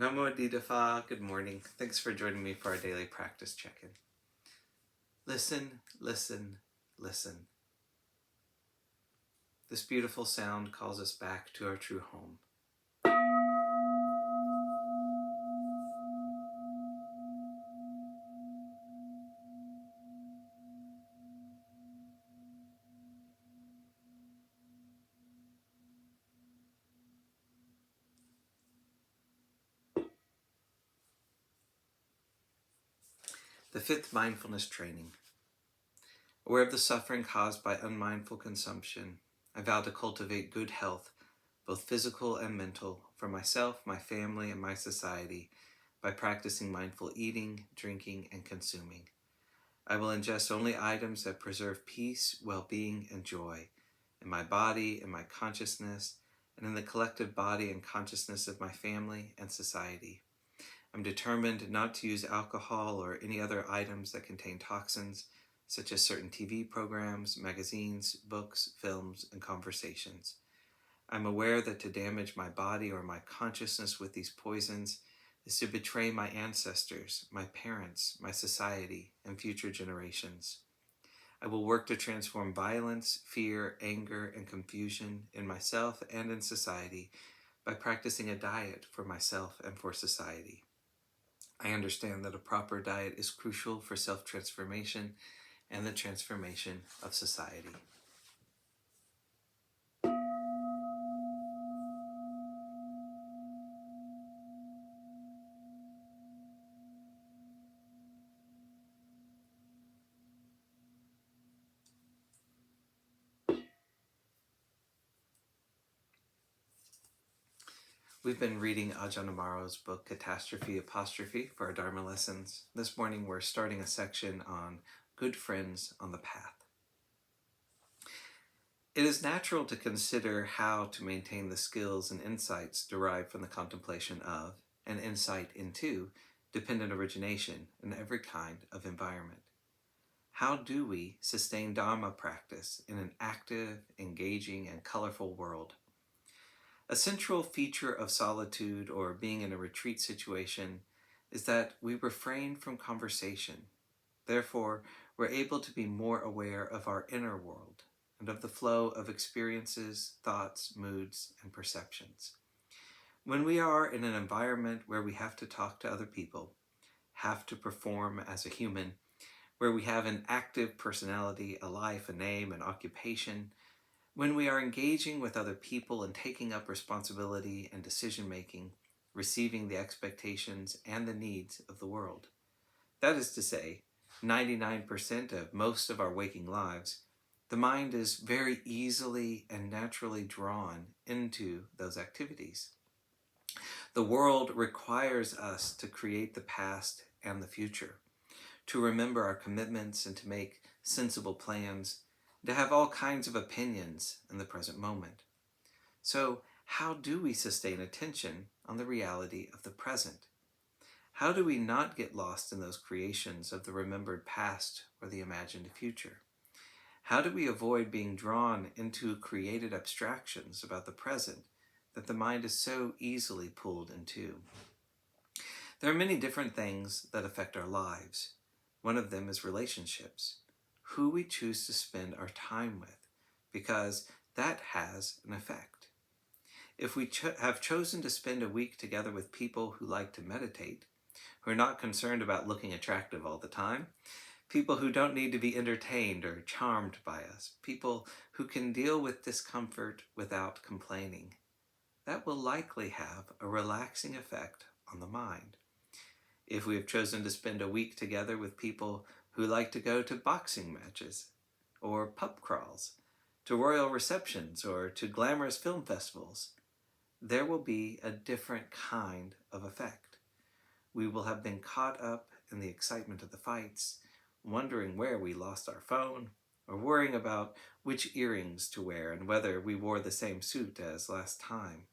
Namo Phat, good morning. Thanks for joining me for our daily practice check-in. Listen, listen, listen. This beautiful sound calls us back to our true home. The fifth mindfulness training. Aware of the suffering caused by unmindful consumption, I vow to cultivate good health, both physical and mental, for myself, my family, and my society by practicing mindful eating, drinking, and consuming. I will ingest only items that preserve peace, well-being, and joy in my body, in my consciousness, and in the collective body and consciousness of my family and society. I'm determined not to use alcohol or any other items that contain toxins, such as certain TV programs, magazines, books, films, and conversations. I'm aware that to damage my body or my consciousness with these poisons is to betray my ancestors, my parents, my society, and future generations. I will work to transform violence, fear, anger, and confusion in myself and in society by practicing a diet for myself and for society. I understand that a proper diet is crucial for self-transformation and the transformation of society. We've been reading Ajahn Amaro's book, Catastrophe, Apostrophe, for our Dharma lessons. This morning we're starting a section on good friends on the path. It is natural to consider how to maintain the skills and insights derived from the contemplation of and insight into dependent origination in every kind of environment. How do we sustain Dharma practice in an active, engaging, and colorful world? A central feature of solitude or being in a retreat situation is that we refrain from conversation. Therefore, we're able to be more aware of our inner world and of the flow of experiences, thoughts, moods, and perceptions. When we are in an environment where we have to talk to other people, have to perform as a human, where we have an active personality, a life, a name, an occupation, when we are engaging with other people and taking up responsibility and decision-making, receiving the expectations and the needs of the world. That is to say, 99% of most of our waking lives, the mind is very easily and naturally drawn into those activities. The world requires us to create the past and the future, to remember our commitments and to make sensible plans, to have all kinds of opinions in the present moment. So, how do we sustain attention on the reality of the present? How do we not get lost in those creations of the remembered past or the imagined future? How do we avoid being drawn into created abstractions about the present that the mind is so easily pulled into? There are many different things that affect our lives. One of them is relationships, who we choose to spend our time with, because that has an effect. If we have chosen to spend a week together with people who like to meditate, who are not concerned about looking attractive all the time, people who don't need to be entertained or charmed by us, people who can deal with discomfort without complaining, that will likely have a relaxing effect on the mind. If we have chosen to spend a week together with people who like to go to boxing matches, or pub crawls, to royal receptions, or to glamorous film festivals, there will be a different kind of effect. We will have been caught up in the excitement of the fights, wondering where we lost our phone, or worrying about which earrings to wear and whether we wore the same suit as last time.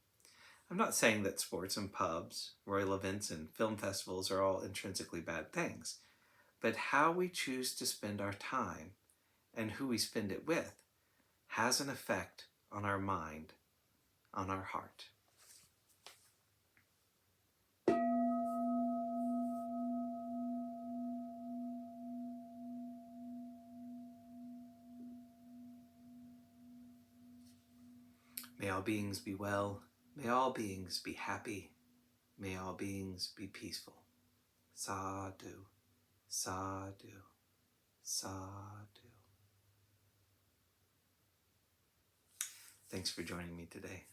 I'm not saying that sports and pubs, royal events and film festivals are all intrinsically bad things, but how we choose to spend our time and who we spend it with has an effect on our mind, on our heart. May all beings be well. May all beings be happy. May all beings be peaceful. Sadhu, sadhu, sadhu. Thanks for joining me today.